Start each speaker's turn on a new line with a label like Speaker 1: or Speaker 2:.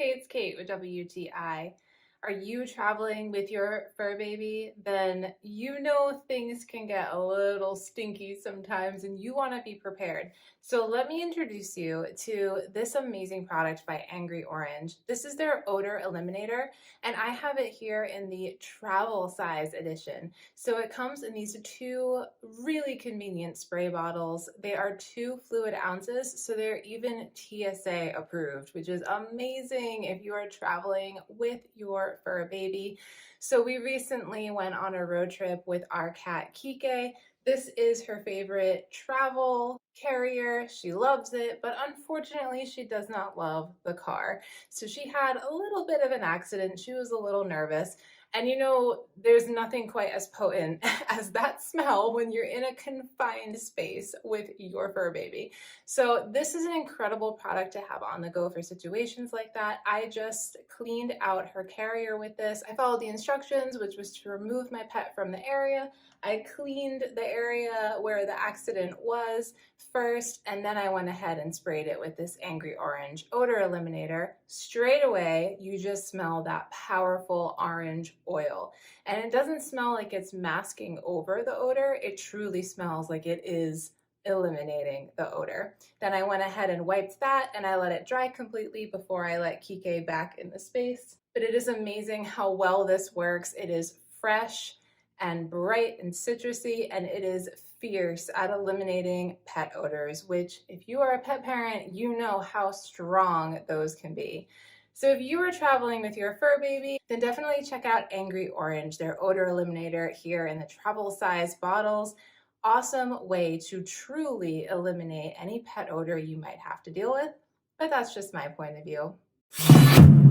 Speaker 1: Hey, it's Kate with WTI. Are you traveling with your fur baby? Then you know things can get a little stinky sometimes and you want to be prepared. So let me introduce you to this amazing product by Angry Orange. This is their odor eliminator, and I have it here in the travel size edition. So it comes in these two really convenient spray bottles. They are 2 fluid ounces, so they're even TSA approved, which is amazing if you are traveling with your fur baby. So we recently went on a road trip with our cat Kike. This is her favorite travel carrier. She loves it, but unfortunately, she does not love the car. So she had a little bit of an accident. She was a little nervous. And you know, there's nothing quite as potent as that smell when you're in a confined space with your fur baby. So this is an incredible product to have on the go for situations like that. I just cleaned out her carrier with this. I followed the instructions, which was to remove my pet from the area. I cleaned the area where the accident was first, and then I went ahead and sprayed it with this Angry Orange odor eliminator. Straight away, you just smell that powerful orange oil. And it doesn't smell like it's masking over the odor. It truly smells like it is eliminating the odor. Then I went ahead and wiped that and I let it dry completely before I let Kike back in the space. But it is amazing how well this works. It is fresh and bright and citrusy, and it is fierce at eliminating pet odors, which if you are a pet parent, you know how strong those can be. So if you are traveling with your fur baby, then definitely check out Angry Orange, their odor eliminator here in the travel size bottles. Awesome way to truly eliminate any pet odor you might have to deal with, but that's just my point of view.